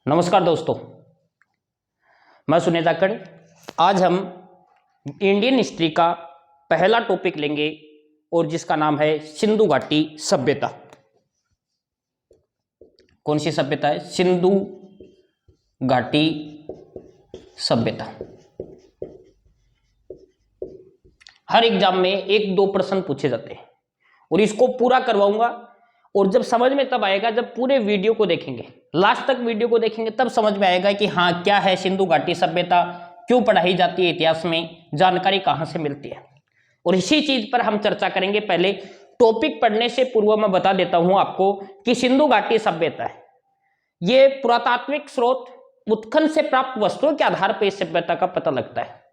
नमस्कार दोस्तों, मैं सुनील जाखड़। आज हम इंडियन हिस्ट्री का पहला टॉपिक लेंगे और जिसका नाम है सिंधु घाटी सभ्यता। कौन सी सभ्यता है? सिंधु घाटी सभ्यता। हर एग्जाम में एक दो प्रश्न पूछे जाते हैं और इसको पूरा करवाऊंगा। और जब समझ में तब आएगा जब पूरे वीडियो को देखेंगे, लास्ट तक वीडियो को देखेंगे, तब समझ में आएगा कि हाँ क्या है सिंधु घाटी सभ्यता, क्यों पढ़ाई जाती है इतिहास में, जानकारी कहाँ से मिलती है। और इसी चीज पर हम चर्चा करेंगे। पहले टॉपिक पढ़ने से पूर्व मैं बता देता हूं आपको कि सिंधु घाटी सभ्यता है, ये पुरातात्विक स्रोत उत्खनन से प्राप्त वस्तुओं के आधार पर इस सभ्यता का पता लगता है।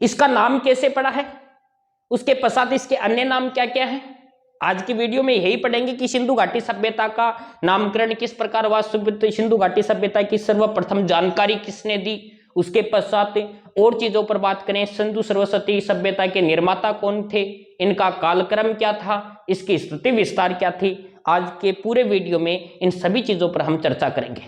इसका नाम कैसे पड़ा है, उसके पश्चात इसके अन्य नाम क्या क्या है, आज की वीडियो में यही पढ़ेंगे कि सिंधु घाटी सभ्यता का नामकरण किस प्रकार हुआ, सिंधु घाटी सभ्यता की सर्वप्रथम जानकारी किसने दी, उसके पश्चात और चीजों पर बात करें। सिंधु सरस्वती सभ्यता के निर्माता कौन थे, इनका कालक्रम क्या था, इसकी स्तुति विस्तार क्या थी। आज के पूरे वीडियो में इन सभी चीजों पर हम चर्चा करेंगे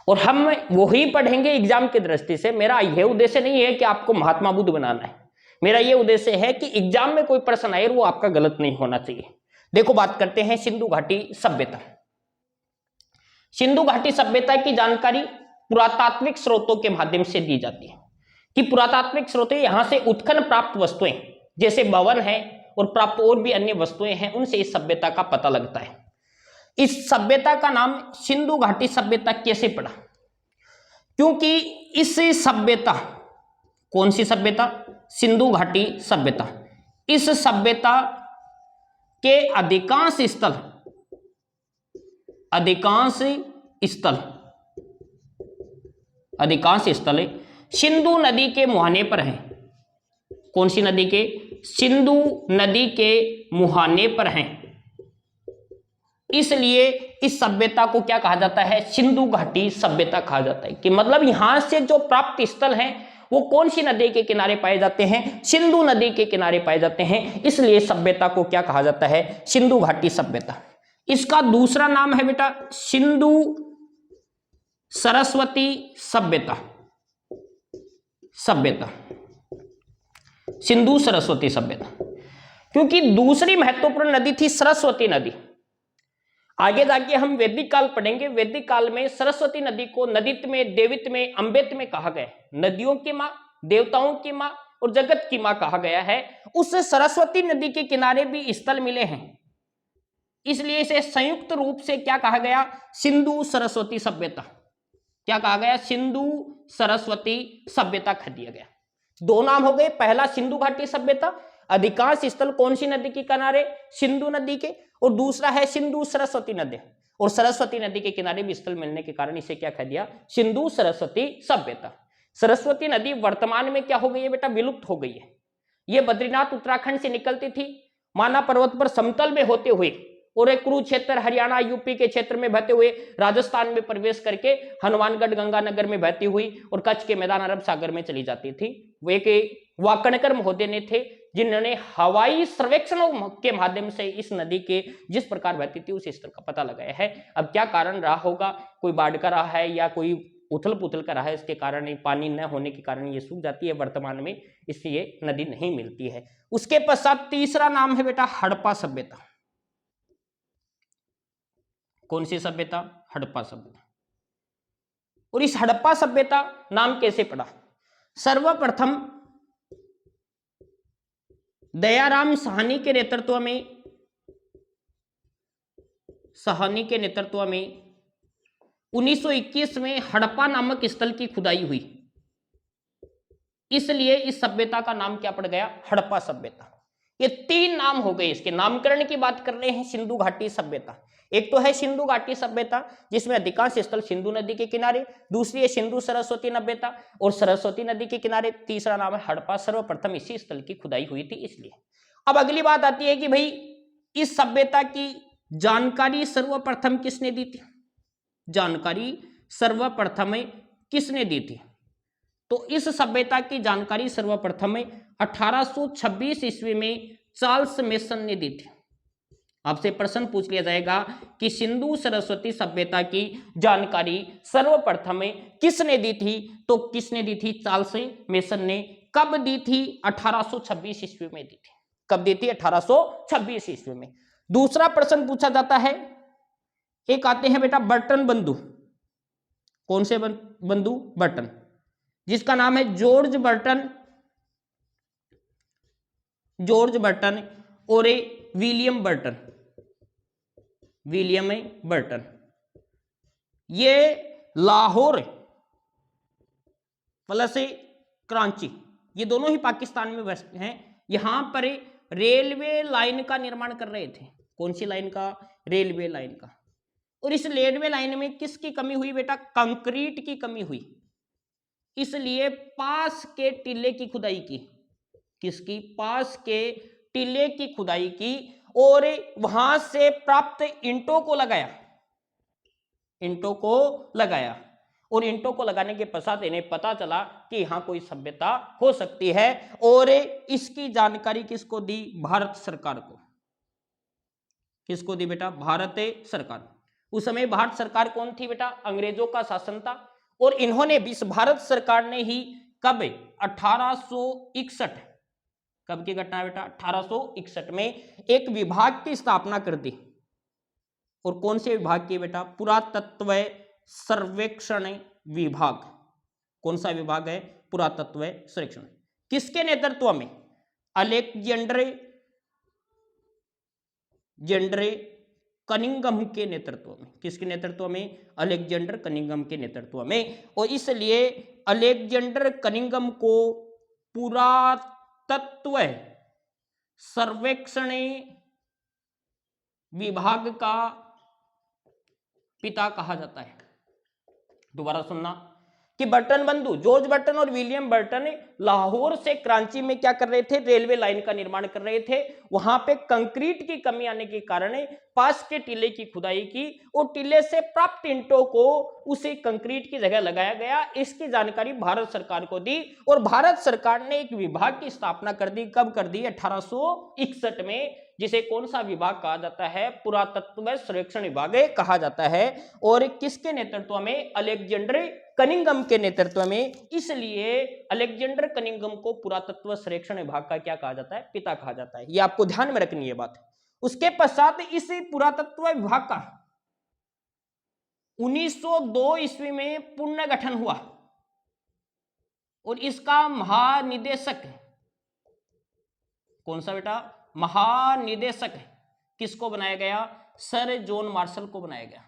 और हम वही पढ़ेंगे एग्जाम की दृष्टि से। मेरा यह उद्देश्य नहीं है कि आपको महात्मा बुद्ध बनाना है, मेरा यह उद्देश्य है कि एग्जाम में कोई प्रश्न आए वो आपका गलत नहीं होना चाहिए। देखो, बात करते हैं सिंधु घाटी सभ्यता। सिंधु घाटी सभ्यता की जानकारी पुरातात्विक स्रोतों के माध्यम से दी जाती है कि पुरातात्विक स्रोत यहां से उत्खनन प्राप्त वस्तुएं जैसे भवन है और प्राप्त और भी अन्य वस्तुएं हैं, उनसे इस सभ्यता का पता लगता है। इस सभ्यता का नाम सिंधु घाटी सभ्यता कैसे पड़ा? क्योंकि इस सभ्यता, कौन सी सभ्यता? सिंधु घाटी सभ्यता। इस सभ्यता के अधिकांश स्थल सिंधु नदी के मुहाने पर हैं। कौन सी नदी के? सिंधु नदी के मुहाने पर हैं। इसलिए इस सभ्यता को क्या कहा जाता है? सिंधु घाटी सभ्यता कहा जाता है। कि मतलब यहां से जो प्राप्त स्थल हैं वो कौन सी नदी के किनारे पाए जाते हैं? सिंधु नदी के किनारे पाए जाते हैं। इसलिए सभ्यता को क्या कहा जाता है? सिंधु घाटी सभ्यता। इसका दूसरा नाम है बेटा सिंधु सरस्वती सभ्यता। सिंधु सरस्वती सभ्यता, क्योंकि दूसरी महत्वपूर्ण नदी थी सरस्वती नदी। आगे जाके हम वैदिक काल पढ़ेंगे। वैदिक काल में सरस्वती नदी को नदित में, देवित में, अम्बित में कहा गया। नदियों की मां, देवताओं की मां और जगत की मां कहा गया है। उस सरस्वती नदी के किनारे भी स्थल मिले हैं, इसलिए इसे संयुक्त रूप से क्या कहा गया? सिंधु सरस्वती सभ्यता। क्या कहा गया? सिंधु सरस्वती सभ्यता कह दिया गया। दो नाम हो गए। पहला सिंधु घाटी सभ्यता, अधिकांश स्थल कौन सी नदी के किनारे? सिंधु नदी के। और दूसरा है सिंधु सरस्वती नदी, और सरस्वती नदी के किनारे भी स्थल मिलने के कारण इसे क्या कह दिया? सिंधु सरस्वती सभ्यता। सरस्वती नदी वर्तमान में क्या हो गई है बेटा? विलुप्त हो गई है। यह बद्रीनाथ उत्तराखंड से निकलती थी, माना पर्वत पर समतल में होते हुए और एक कुरुक्षेत्र, हरियाणा, यूपी के क्षेत्र में बहते हुए राजस्थान में प्रवेश करके हनुमानगढ़, गंगानगर में बहती हुई और कच्छ के मैदान, अरब सागर में चली जाती थी। वो एक वाकणकर महोदय ने थे जिन्होंने हवाई सर्वेक्षणों के माध्यम से इस नदी के जिस प्रकार बहती थी उस स्तर का पता लगाया है। अब क्या कारण रहा होगा? कोई बाढ़ का रहा है या कोई उथल पुथल का रहा है, इसके कारण पानी न होने के कारण ये सूख जाती है वर्तमान में, इसलिए नदी नहीं मिलती है। उसके पश्चात तीसरा नाम है बेटा हड़प्पा सभ्यता। कौन सी सभ्यता? हड़प्पा सभ्यता। और इस हड़प्पा सभ्यता नाम कैसे पड़ा? सर्वप्रथम दयाराम साहनी के नेतृत्व में 1921 में हड़प्पा नामक स्थल की खुदाई हुई, इसलिए इस सभ्यता का नाम क्या पड़ गया? हड़प्पा सभ्यता। ये तीन नाम हो गए। इसके नामकरण की बात कर रहे हैं सिंधु घाटी सभ्यता। एक तो है सिंधु घाटी सभ्यता जिसमें अधिकांश स्थल सिंधु नदी के किनारे, दूसरी है सिंधु सरस्वती सभ्यता और सरस्वती नदी के किनारे, तीसरा नाम है हड़प्पा। सर्वप्रथम इसी स्थल की खुदाई हुई थी इसलिए। अब अगली बात आती है कि भाई इस सभ्यता की जानकारी सर्वप्रथम किसने दी थी? जानकारी सर्वप्रथम किसने दी थी? तो इस सभ्यता की जानकारी सर्वप्रथम 1826 ईस्वी में चार्ल्स मेसन ने दी थी। आपसे प्रश्न पूछ लिया जाएगा कि सिंधु सरस्वती सभ्यता की जानकारी सर्वप्रथम किसने दी थी, तो किसने दी थी? चार्ल्स मेसन ने। कब दी थी? 1826 ईस्वी में दी थी। कब दी थी? 1826 ईस्वी में। दूसरा प्रश्न पूछा जाता है, एक आते हैं बेटा बर्टन बंधु। कौन से बंधु? बर्टन, जिसका नाम है जॉर्ज बर्टन, जॉर्ज बर्टन और विलियम बर्टन, विलियम बर्टन। ये लाहौर प्लस कराची, ये दोनों ही पाकिस्तान में व्यस्त हैं। यहां पर रेलवे लाइन का निर्माण कर रहे थे। कौन सी लाइन का? रेलवे लाइन का। और इस रेलवे लाइन में किसकी कमी हुई बेटा? कंक्रीट की कमी हुई। इसलिए पास के टीले की खुदाई की। किसकी? पास के टीले की खुदाई की और वहां से प्राप्त ईंटों को लगाया, ईंटों को लगाया। और ईंटों को लगाने के पश्चात इन्हें पता चला कि यहां कोई सभ्यता हो सकती है। और इसकी जानकारी किसको दी? भारत सरकार को। किसको दी बेटा? भारत सरकार। उस समय भारत सरकार कौन थी बेटा? अंग्रेजों का शासन था। और इन्होंने इस भारत सरकार ने ही कब? 1861, कब की घटना बेटा? 1861 में एक विभाग की स्थापना कर दी। और कौन से विभाग की बेटा? पुरातत्व सर्वेक्षण विभाग। कौन सा विभाग है? पुरातत्व सर्वेक्षण। किसके नेतृत्व में? अलेक्जेंडर कनिंघम के नेतृत्व में। किसके नेतृत्व में? अलेक्जेंडर कनिंघम के नेतृत्व में। और इसलिए अलेक्जेंडर कनिंघम को पुरातत्व सर्वेक्षण विभाग का पिता कहा जाता है। दोबारा सुनना कि बर्टन बंधु जॉर्ज बर्टन और विलियम बर्टन लाहौर से कराची में क्या कर रहे थे? रेलवे लाइन का निर्माण कर रहे थे। वहां पे कंक्रीट की कमी आने के कारण पास के टीले की खुदाई की और टीले से प्राप्त ईंटों को उसी कंक्रीट की जगह लगाया गया। इसकी जानकारी भारत सरकार को दी और भारत सरकार ने एक विभाग की स्थापना कर दी। कब कर दी? 1861 में, जिसे कौन सा विभाग कहा जाता है? पुरातत्व सर्वेक्षण विभाग कहा जाता है। और किसके नेतृत्व में? अलेक्जेंडर कनिंघम के नेतृत्व में। इसलिए अलेक्जेंडर कनिंघम को पुरातत्व सर्वेक्षण विभाग का क्या कहा जाता है? पिता कहा जाता है। यह आपको ध्यान में रखनी है बात। उसके पश्चात इस पुरातत्व विभाग का 1902 ईस्वी में पुनर्गठन हुआ और इसका महानिदेशक, कौन सा बेटा? महानिदेशक किसको बनाया गया? सर जॉन मार्शल को बनाया गया।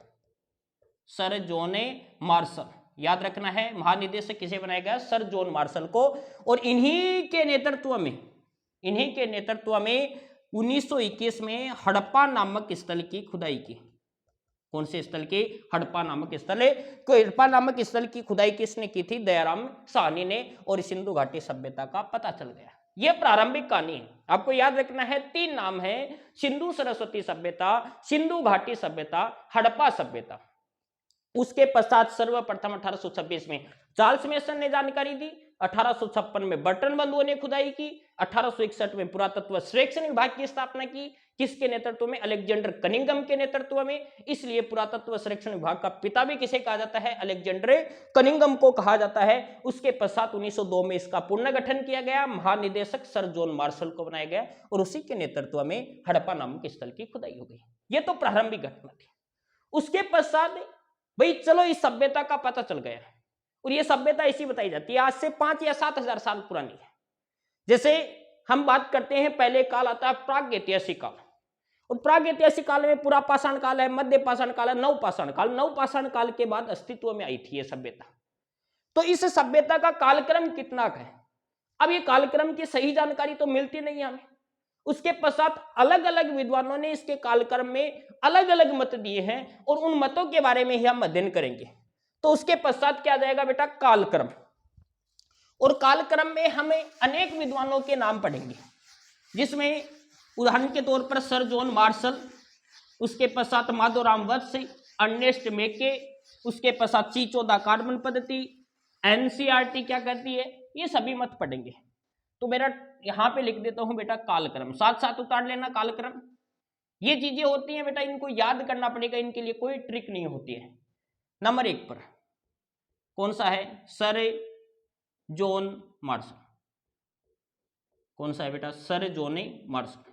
सर जॉन मार्शल, याद रखना है, महानिदेशक किसे बनाया गया? सर जॉन मार्शल को। और इन्हीं के नेतृत्व में 1921 में हड़प्पा नामक स्थल की खुदाई की। कौन से स्थल की? हड़प्पा नामक स्थल। हड़प्पा नामक स्थल की खुदाई किसने की थी? दयाराम साहनी ने। और सिंधु घाटी सभ्यता का पता चल गया। यह प्रारंभिक कहानी है। आपको याद रखना है, 3 नाम है: सिंधु सरस्वती सभ्यता, सिंधु घाटी सभ्यता, हड़प्पा सभ्यता। उसके पश्चात सर्वप्रथम 1826 में चार्ल्स मेसन ने जानकारी दी, 1856 में बर्टन बंधुओं ने खुदाई की, 1861 में पुरातत्व सर्वेक्षण विभाग की स्थापना की। किसके नेतृत्व में? अलेक्जेंडर कनिंघम के नेतृत्व में। इसलिए पुरातत्व सर्वेक्षण विभाग का पिता भी किसे कहा जाता है? अलेक्जेंडर कनिंघम को कहा जाता है। उसके पश्चात 1902 में इसका पुनर्गठन किया गया, महानिदेशक सर जॉन मार्शल को बनाया गया और उसी के नेतृत्व में हड़प्पा नामक स्थल की खुदाई हो गई। यह तो प्रारंभिक घटना थी। उसके पश्चात भाई चलो इस सभ्यता का पता चल गया और ये सभ्यता ऐसी बताई जाती है, आज से 5 या 7 हजार साल पुरानी है। जैसे हम बात करते हैं, पहले काल आता है प्रागैतिहासिक काल, और प्रागैतिहासिक काल में पूरा पाषाण काल है, मध्य पाषाण काल है, नवपाषाण काल। नवपाषाण काल के बाद अस्तित्व में आई थी ये सभ्यता। तो इस सभ्यता का कालक्रम कितना का है? अब ये कालक्रम की सही जानकारी तो मिलती नहीं हमें। उसके पश्चात अलग अलग विद्वानों ने इसके कालक्रम में अलग अलग मत दिए हैं और उन मतों के बारे में ही हम अध्ययन करेंगे। तो उसके पश्चात क्या जाएगा बेटा? कालक्रम। और कालक्रम में हमें अनेक विद्वानों के नाम पढ़ेंगे, जिसमें उदाहरण के तौर पर सर जॉन मार्शल, उसके पश्चात माधोराम वत्स, अर्नेस्ट मेके, उसके पश्चात चीचो दा कार्बन पद्धति, एनसीईआरटी क्या कहती है, ये सभी मत पढ़ेंगे। तो मेरा यहां पे लिख देता हूं बेटा कालक्रम, साथ साथ उतार लेना कालक्रम। ये चीजें होती हैं बेटा, इनको याद करना पड़ेगा, इनके लिए कोई ट्रिक नहीं होती है। नंबर 1 पर कौन सा है? Sir John Marshall. कौन सा है बेटा? Sir John Marshall.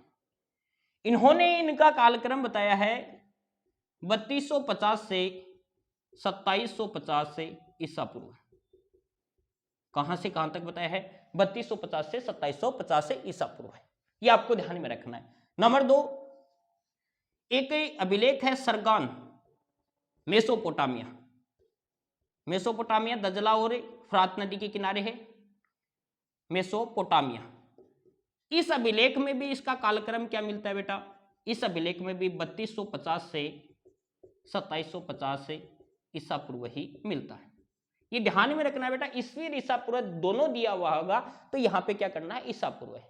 इन्होंने इनका कालक्रम बताया है 3250 से 2750 से ईसा पूर्व। कहां से कहां तक बताया है? 3250 से 2750 से ईसा पूर्व है, ये आपको ध्यान में रखना है। नंबर 2, एक अभिलेख है सरगान मेसोपोटामिया। मेसोपोटामिया दजला और फरात नदी के किनारे है मेसोपोटामिया। इस अभिलेख में भी इसका कालक्रम क्या मिलता है बेटा? इस अभिलेख में भी 3250 से 2750 से ईसा पूर्व ही मिलता है। ये ध्यान में रखना है बेटा, ईस्वी और ईसा पूर्व दोनों दिया हुआ होगा तो यहां पे क्या करना है? ईसा पूर्व है।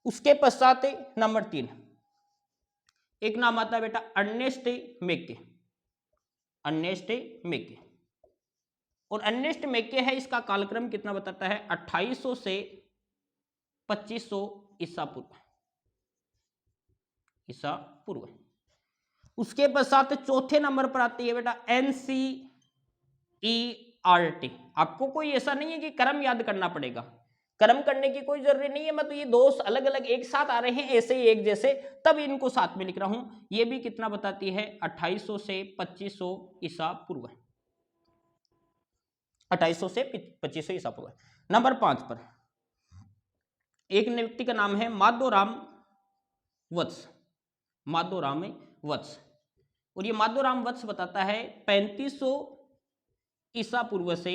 उसके पश्चात नंबर 3 एक नाम आता है बेटा अर्नेस्ट मेक्के। अर्नेस्ट मेक्के, और अर्नेस्ट मेक्के है, इसका कालक्रम कितना बताता है? 2800 से 2500 ईसा पूर्व। ईसा पूर्व। उसके पश्चात चौथे नंबर पर आती है बेटा NCERT। आपको कोई ऐसा नहीं है कि क्रम याद करना पड़ेगा, क्रम करने की कोई जरूरी नहीं है। मतलब ये दो अलग अलग एक साथ आ रहे हैं ऐसे ही एक जैसे, तब इनको साथ में लिख रहा हूं। ये भी कितना बताती है? 2800 से 2500 ईसा पूर्व। 2800 से 2500 ईसा पूर्व। नंबर 5 पर एक व्यक्ति का नाम है माधोराम वत्स। माधोराम वत्स, और ये माधोराम वत्स बताता है 3500 ईसा पूर्व से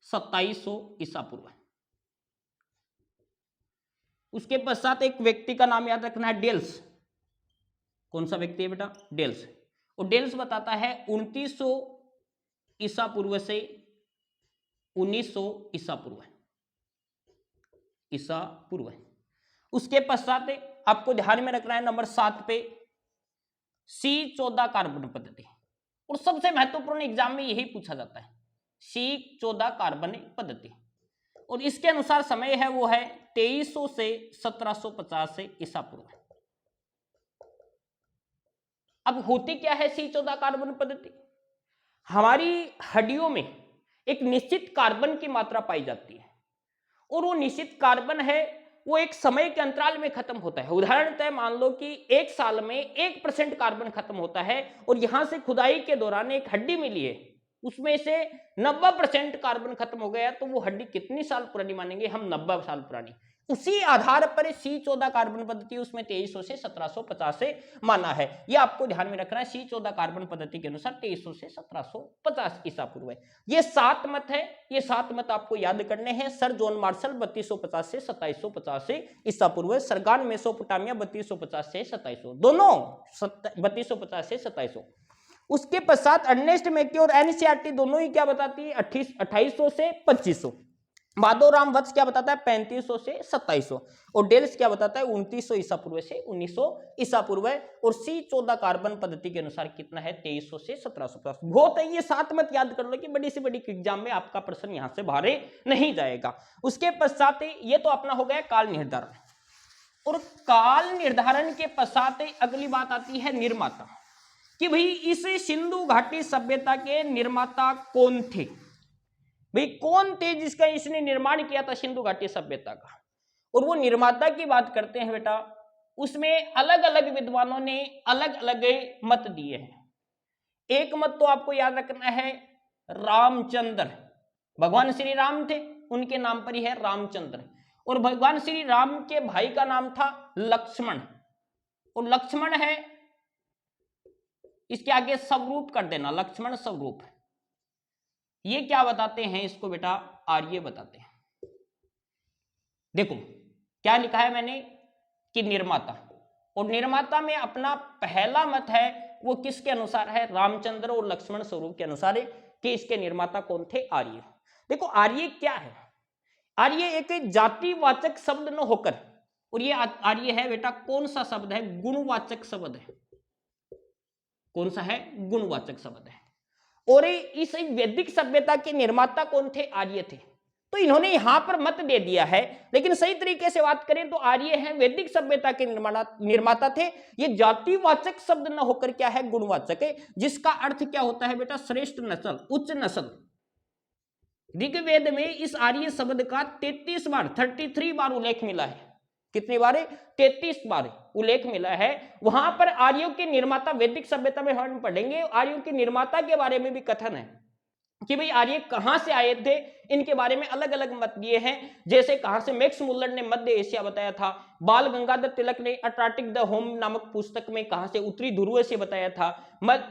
2700 ईसा पूर्व। उसके पश्चात एक व्यक्ति का नाम याद रखना है डेल्स। कौन सा व्यक्ति है बेटा? डेल्स। और डेल्स बताता है 2900 ईसा पूर्व से 1900 ईसा पूर्व। ईसा पूर्व। उसके पश्चात आपको ध्यान में रखना है नंबर 7 पे C14 कार्बन पद्धति, और सबसे महत्वपूर्ण एग्जाम में यही पूछा जाता है, C14 कार्बन पद्धति। और इसके अनुसार समय है वो है 2300 से 1750 से ईसा पूर्व। अब होती क्या है C14 कार्बन पद्धति? हमारी हड्डियों में एक निश्चित कार्बन की मात्रा पाई जाती है, और वो निश्चित कार्बन है वो एक समय के अंतराल में खत्म होता है। उदाहरणतः मान लो कि एक साल में 1% कार्बन खत्म होता है, और यहां से खुदाई के दौरान एक हड्डी मिली है, उसमें से 90% कार्बन खत्म हो गया, तो वो हड्डी कितनी साल पुरानी मानेंगे हम? 90 साल पुरानी। उसी आधार पर C14 कार्बन पद्धति उसमें 2300 से 1750 से माना है। ये आपको ध्यान में रखना है। C14 कार्बन पद्धति के अनुसार 2300 से 1750 ईसा पूर्व है। ये 7 मत है, ये 7 मत आपको याद करने हैं। सर जॉन मार्शल 3250 से 2750 से ईसा पूर्व। सरगान मेसोपोटामिया 3250 से 2700, दोनों 3250 से 2700। उसके पश्चात अर्नेस्ट मेक्के और NCERT दोनों ही क्या बताती है? 2800 से 2500। माधोराम वत्स क्या बताता है? 3500 से 2700। और डेल्स क्या बताता है? 2900 ईसा पूर्व से 1900 ईसा पूर्व। और C14 कार्बन पद्धति के अनुसार कितना है? 2300 से 1750। बहुत है, ये 7 मत याद कर लो कि बड़ी से बड़ी एग्जाम में आपका प्रश्न यहां से बाहर नहीं जाएगा। उसके पश्चात ये तो अपना हो गया काल निर्धारण, और काल निर्धारण के पश्चात अगली बात आती है निर्माता, कि भाई इस सिंधु घाटी सभ्यता के निर्माता कौन थे? भाई कौन थे जिसका इसने निर्माण किया था सिंधु घाटी सभ्यता का? और वो निर्माता की बात करते हैं बेटा, उसमें अलग अलग विद्वानों ने अलग अलग मत दिए हैं। एक मत तो आपको याद रखना है रामचंद्र, भगवान श्री राम थे, उनके नाम पर ही है रामचंद्र। और भगवान श्री राम के भाई का नाम था लक्ष्मण, और लक्ष्मण है, इसके आगे स्वरूप कर देना, लक्ष्मण स्वरूप। ये क्या बताते हैं इसको बेटा? आर्य बताते हैं। देखो क्या लिखा है मैंने कि निर्माता, और निर्माता में अपना पहला मत है वो किसके अनुसार है? रामचंद्र और लक्ष्मण स्वरूप के अनुसार है कि इसके निर्माता कौन थे? आर्य। देखो आर्य क्या है? आर्य एक जातिवाचक शब्द न होकर, और ये आर्य है बेटा कौन सा शब्द है? गुणवाचक शब्द है। कौन सा है? गुणवाचक शब्द है। और इस वैदिक सभ्यता के निर्माता कौन थे? आर्य थे। तो इन्होंने यहां पर मत दे दिया है, लेकिन सही तरीके से बात करें तो आर्य हैं वैदिक सभ्यता के निर्माता थे। ये जातिवाचक शब्द न होकर क्या है, गुणवाचक है, जिसका अर्थ क्या होता है बेटा, श्रेष्ठ नस्ल, उच्च नस्ल। ऋग्वेद में इस आर्य शब्द का 33 बार उल्लेख मिला है। कितनी बार? 33 बार उल्लेख मिला है। वहां पर आर्यों के निर्माता, वैदिक सभ्यता में हम पढ़ेंगे आर्यों के निर्माता के बारे में भी कथन है कि भाई आर्य कहां से आए थे, इनके बारे में अलग अलग मत दिए हैं। जैसे कहां से, मैक्स मुल्लर ने मध्य एशिया बताया था, बाल गंगाधर तिलक ने अटार्कटिक द होम नामक पुस्तक में कहां से, उत्तरी ध्रुव से बताया था।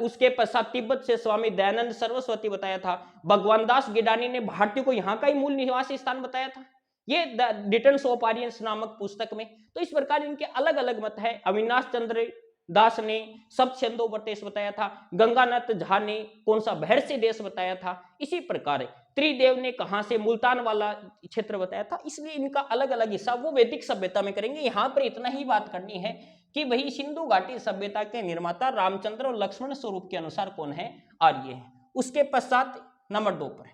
उसके पश्चात तिब्बत से स्वामी दयानंद सरस्वती बताया था। भगवान दास गिडानी ने भारतीय को यहाँ का ही मूल निवासी स्थान बताया था, ये द रिटर्न्स ऑफ आर्यंस नामक पुस्तक में। तो इस प्रकार इनके अलग अलग मत है। अविनाश चंद्र दास ने सब छंदोपदेश बताया था। गंगानाथ झा ने कौन सा भैरसी देश बताया था। इसी प्रकार त्रिदेव ने कहां से, मुल्तान वाला क्षेत्र बताया था। इसलिए इनका अलग अलग हिस्सा वो वैदिक सभ्यता में करेंगे। यहां पर इतना ही बात करनी है कि वही सिंधु घाटी सभ्यता के निर्माता रामचंद्र और लक्ष्मण स्वरूप के अनुसार कौन है, आर्य है। उसके पश्चात नंबर 2 पर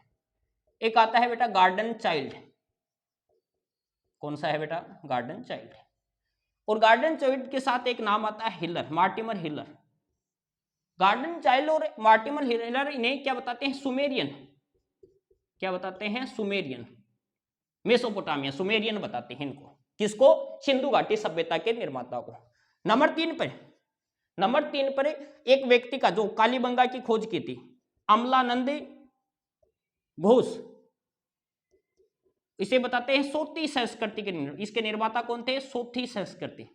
एक आता है बेटा गार्डन चाइल्ड। कौन सा है बेटा, गार्डन चाइल्ड। और गार्डन चाइल्ड के साथ एक नाम आता है Wheeler, Mortimer Wheeler. Gordon Childe और मार्टिमर हिलर इन्हें क्या बताते हैं, सुमेरियन। क्या बताते हैं, सुमेरियन, मेसोपोटामिया, सुमेरियन बताते हैं इनको। किसको, सिंधु घाटी सभ्यता के निर्माता को। नंबर 3 पर एक व्यक्ति का जो कालीबंगा की खोज की थी, अमलानंद घोष, इसे बताते हैं सोती संस्कृति के। इसके निर्माता कौन थे, सोती संस्कृति।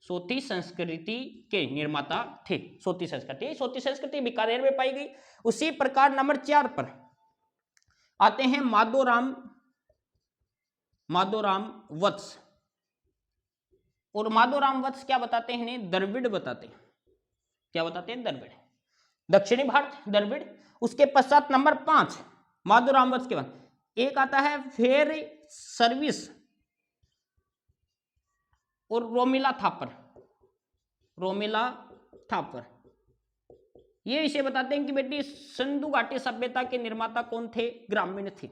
सोती संस्कृति के निर्माता थे सोती संस्कृति बीकानेर में पाई गई। उसी प्रकार नंबर 4 पर आते हैं माधोराम वत्स। और माधोराम वत्स क्या बताते हैं, इन्हें द्रविड़ बताते हैं। क्या बताते हैं, द्रविड़, दक्षिणी भारत द्रविड़। उसके पश्चात नंबर 5 माधोराम वत्स के बाद एक आता है फेर सर्विस और रोमिला थापर। ये इसे बताते हैं कि बेटी सिंधु घाटी सभ्यता के निर्माता कौन थे, ग्रामीण थे।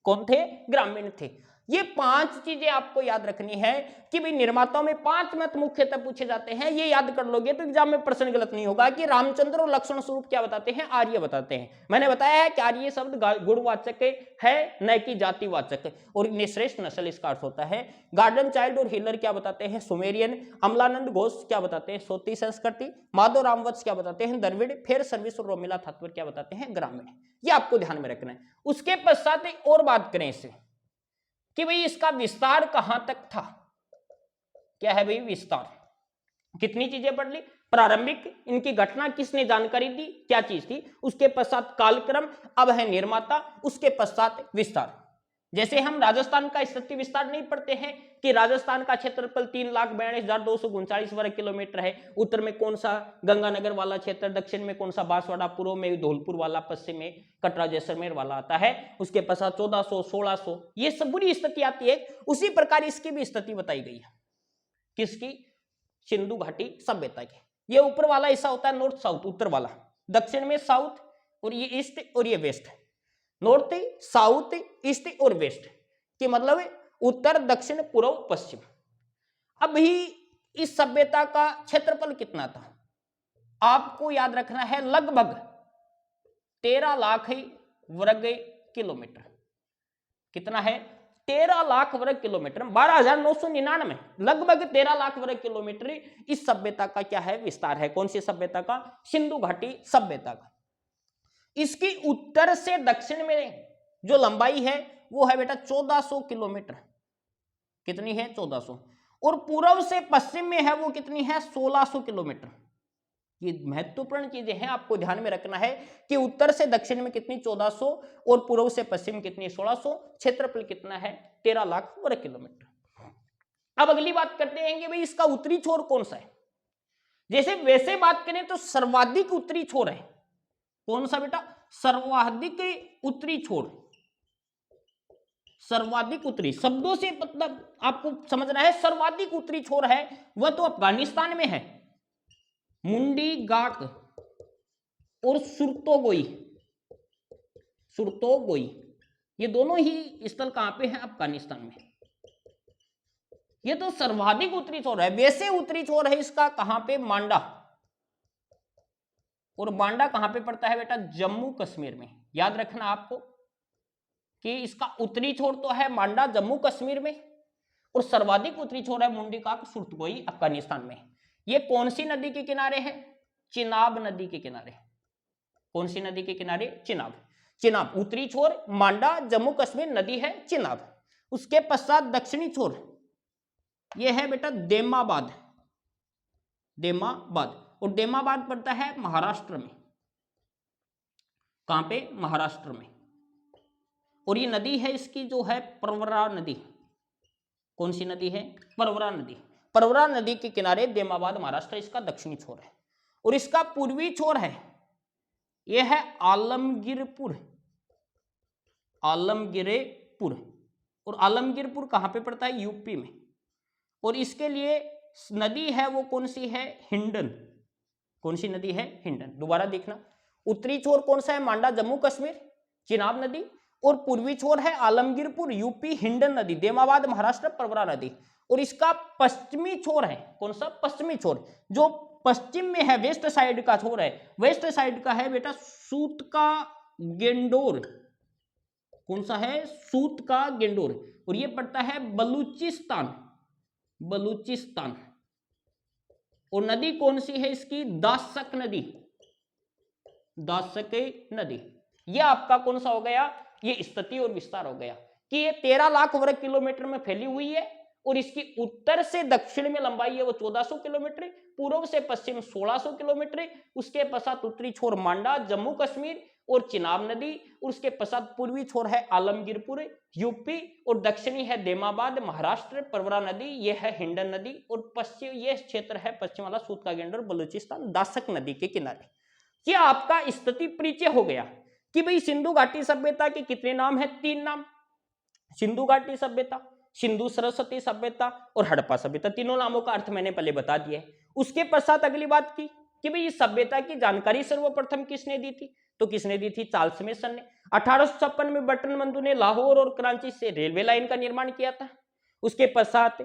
कौन थे, ग्रामीण थे। ये 5 चीजें आपको याद रखनी है कि भाई निर्माताओं में 5 मत मुख्यतः पूछे जाते हैं। ये याद कर लोगे तो एग्जाम में प्रश्न गलत नहीं होगा कि रामचंद्र और लक्ष्मण स्वरूप क्या बताते हैं, आर्य बताते हैं। मैंने बताया है कि आर्य शब्द गुणवाचक है, न कि जातिवाचक, और श्रेष्ठ नस्ल इसका अर्थ होता है। गार्डन चाइल्ड और हिलर क्या बताते हैं, सुमेरियन। अमलानंद घोष क्या बताते हैं, सोती संस्कृति। माधोराम वत्स क्या बताते हैं, द्रविड़। फेर सर्विस और रोमिला थापर क्या बताते हैं, ग्रामीण। ये आपको ध्यान में रखना है। उसके पश्चात एक और बात करें इससे कि भाई इसका विस्तार कहां तक था। क्या है भाई विस्तार, कितनी चीजें पढ़ ली, प्रारंभिक इनकी घटना किसने जानकारी दी, क्या चीज थी। उसके पश्चात कालक्रम, अब है निर्माता, उसके पश्चात विस्तार। जैसे हम राजस्थान का स्थिति विस्तार नहीं पढ़ते हैं कि राजस्थान का क्षेत्रफल 3,42,239 वर्ग किलोमीटर है। उत्तर में कौन सा गंगानगर वाला क्षेत्र, दक्षिण में कौन सा बांसवाड़ा, पूर्व में धौलपुर वाला, पश्चिम में कटरा जैसलमेर वाला आता है। उसके पश्चात 1400, 1600, ये सब बुरी स्थिति आती है। उसी प्रकार इसकी भी स्थिति बताई गई है। किसकी, सिंधु घाटी सभ्यता की। ये ऊपर वाला हिस्सा होता है नॉर्थ साउथ, उत्तर वाला। दक्षिण में साउथ, और ये ईस्ट और ये वेस्ट। नॉर्थ, साउथ, ईस्ट और वेस्ट कि मतलब उत्तर, दक्षिण, पूर्व, पश्चिम। अब ही इस सभ्यता का क्षेत्रफल कितना था, आपको याद रखना है, लगभग 13 लाख वर्ग किलोमीटर। कितना है, 13 लाख वर्ग किलोमीटर, 12,999, लगभग 13 लाख वर्ग किलोमीटर इस सभ्यता का क्या है, विस्तार है। कौन सी सभ्यता का, सिंधु घाटी सभ्यता का। इसकी उत्तर से दक्षिण में जो लंबाई है वो है बेटा 1400 किलोमीटर। कितनी है, 1400। और पूर्व से पश्चिम में है वो कितनी है, 1600 किलोमीटर। ये महत्वपूर्ण चीजें हैं, आपको ध्यान में रखना है कि उत्तर से दक्षिण में कितनी, 1400, और पूर्व से पश्चिम कितनी, 1600। क्षेत्रफल कितना है, 13 लाख वर्ग किलोमीटर। अब अगली बात करते हैं कि भाई इसका उत्तरी छोर कौन सा है। जैसे वैसे बात करें तो सर्वाधिक उत्तरी छोर है कौन सा बेटा, सर्वाधिक उत्तरी छोर। सर्वाधिक उत्तरी शब्दों से मतलब आपको समझना है, सर्वाधिक उत्तरी छोर है वह तो अफगानिस्तान में है। मुंडी गाक और सुरतोगोई ये दोनों ही स्थल कहां पे है? अफगानिस्तान में। ये तो सर्वाधिक उत्तरी छोर है। वैसे उत्तरी छोर है इसका कहां पे? मांडा। और मांडा कहां पे पड़ता है बेटा? जम्मू कश्मीर में। याद रखना आपको कि इसका उत्तरी छोर तो है मांडा जम्मू कश्मीर में, और सर्वाधिक उत्तरी छोर है मुंडीकाक सुर्तकोई अफगानिस्तान में। ये कौन सी नदी के किनारे है? चिनाब नदी के किनारे। कौन सी नदी के किनारे? चिनाब। चिनाब उत्तरी छोर मांडा जम्मू कश्मीर नदी है चिनाब। उसके पश्चात दक्षिणी छोर यह है बेटा देमाबाद। देमाबाद, और देमाबाद पड़ता है महाराष्ट्र में। कहां पे? महाराष्ट्र में। और ये नदी है इसकी जो है परवरा नदी। कौन सी नदी है? परवरा नदी। परवरा नदी के किनारे देमाबाद महाराष्ट्र इसका दक्षिणी छोर है। और इसका पूर्वी छोर है यह है आलमगीरपुर। आलमगीरपुर, और आलमगीरपुर कहां पे पड़ता है? यूपी में। और इसके लिए नदी है वो कौन सी है? हिंडन। कौन सी नदी है? हिंडन। दोबारा देखना, उत्तरी छोर कौन सा है? मांडा जम्मू कश्मीर चिनाब नदी, और पूर्वी छोर है आलमगीरपुर यूपी हिंडन नदी, देमाबाद महाराष्ट्र परवरा नदी। और इसका पश्चिमी छोर है कौन सा? पश्चिमी छोर जो पश्चिम में है, वेस्ट साइड का छोर है, वेस्ट साइड का है बेटा सूत का गेंडोर। कौन सा है? सूत का गेंडोर। और ये पड़ता है बलूचिस्तान। बलूचिस्तान। और नदी कौन सी है इसकी? दासक नदी। दासक नदी। ये आपका कौन सा हो गया? ये स्थिति और विस्तार हो गया कि ये 13 लाख वर्ग किलोमीटर में फैली हुई है, और इसकी उत्तर से दक्षिण में लंबाई है वो 1400 किलोमीटर, पूर्व से पश्चिम 1600 किलोमीटर। उसके पश्चात उत्तरी छोर मांडा जम्मू कश्मीर और चिनाब नदी, और उसके पश्चात पूर्वी छोर है आलमगीरपुर यूपी, और दक्षिणी है देमाबाद महाराष्ट्र परवरा नदी, यह है हिंडन नदी, और पश्चिम ये क्षेत्र है पश्चिम वाला सूत का गेंडोर बलूचिस्तान दासक नदी के किनारे। ये आपका स्थिति परिचय हो गया कि भाई सिंधु घाटी सभ्यता के कितने नाम है? 3 नाम। सिंधु घाटी सभ्यता, सिंधु सरस्वती सभ्यता और हड़प्पा सभ्यता। तीनों नामों का अर्थ मैंने पहले बता दिया है। उसके पश्चात अगली बात की कि भाई इस सभ्यता की जानकारी सर्वप्रथम किसने दी थी? तो किसने दी थी? चार्ल्स मेसन ने। 1856 में बर्टन मंदू ने लाहौर और कराची से रेलवे लाइन का निर्माण किया था। उसके पश्चात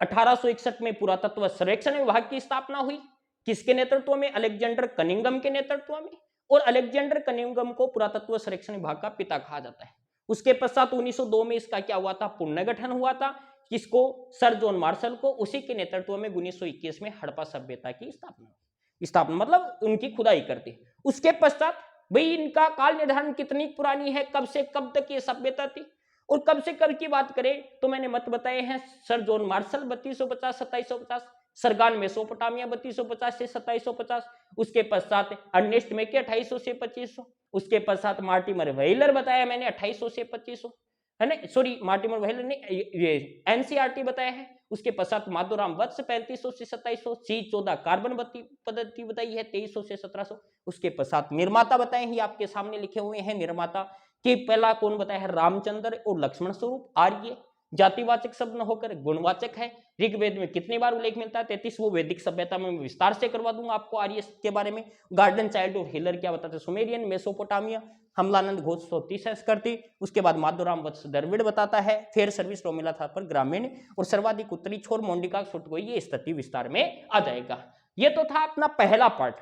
1861 में पुरातत्व सर्वेक्षण विभाग की स्थापना हुई। किसके नेतृत्व में? अलेक्जेंडर कनिंघम के नेतृत्व में। और अलेक्जेंडर कनिंघम को पुरातत्व सर्वेक्षण विभाग का पिता कहा जाता है। उसके पश्चात 1902 में इसका क्या हुआ था? पुनर्गठन हुआ था। किसको? सर जॉन मार्शल को। उसी के नेतृत्व में 1921 में हड़प्पा सभ्यता की स्थापना मतलब उनकी खुदाई करती। उसके पश्चात भाई इनका काल निर्धारण कितनी पुरानी है, कब से कब तक ये सभ्यता थी, और कब से कब की बात करें तो मैंने मत बताए हैं। सर जॉन मार्शल 3250 2750, सरगान मेसोपोटामिया 3250 से 2750, उसके पश्चात अर्नेस्ट मेके 2800 से 2500, उसके पश्चात मार्टिमर वेलर बताया मैंने 2800 से 2500, है ना, सॉरी मार्टिमर वेलर ने ये एनसीईआरटी बताया है। उसके पश्चात माधुराम वत्स 3500 से 2700, C14 कार्बन पद्धति बताई है 2300 से 1700। उसके पश्चात निर्माता बताए हैं, आपके सामने लिखे हुए हैं निर्माता कि पहला कौन बताया है? रामचंद्र और लक्ष्मण स्वरूप। आर्य जातिवाचक शब्द न होकर गुणवाचक है। ऋग्वेद में कितनी बार उल्लेख मिलता है? 33। वो वैदिक सभ्यता में विस्तार से करवा दूंगा आपको आर्य के बारे में। गार्डन चाइल्ड और हिलर क्या बताते हैं? Sumerian Mesopotamia. हमलानंद घोष 130 संस्कृति। उसके बाद माधुराम वत्स द्रविड़ बताता है। फिर सर्विस रोमिला था पर ग्रामीण, और सर्वाधिक उत्तरी छोर मोंडिका सुटकोई, ये स्थिति विस्तार में आ जाएगा। ये तो था अपना पहला पार्ट।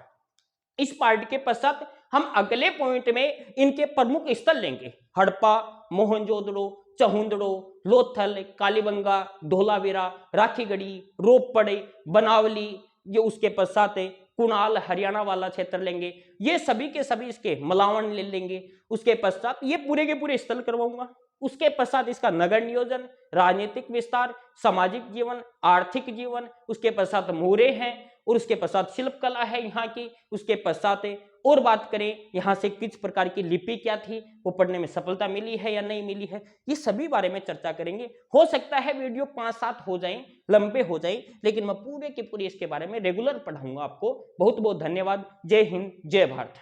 इस पार्ट के पश्चात हम अगले पॉइंट में इनके प्रमुख स्थल लेंगे। हड़प्पा, मोहनजोदड़ो, चहुंदड़ो, लोथल, कालीबंगा, धोलावीरा, राखीगढ़ी, रोपड़, बनावली, ये उसके पश्चात कुणाल हरियाणा वाला क्षेत्र लेंगे। ये सभी के सभी इसके मलावन ले लेंगे। उसके पश्चात ये पूरे के पूरे स्थल करवाऊंगा। उसके पश्चात इसका नगर नियोजन, राजनीतिक विस्तार, सामाजिक जीवन, आर्थिक जीवन, उसके पश्चात मोरे हैं, और उसके पश्चात शिल्प कला है यहाँ की। उसके पश्चात और बात करें यहाँ से किस प्रकार की लिपि क्या थी, वो पढ़ने में सफलता मिली है या नहीं मिली है, ये सभी बारे में चर्चा करेंगे। हो सकता है वीडियो 5-7 हो जाएं, लंबे हो जाएं, लेकिन मैं पूरे के पूरे इसके बारे में रेगुलर पढ़ाऊंगा आपको। बहुत बहुत धन्यवाद। जय हिंद, जय भारत।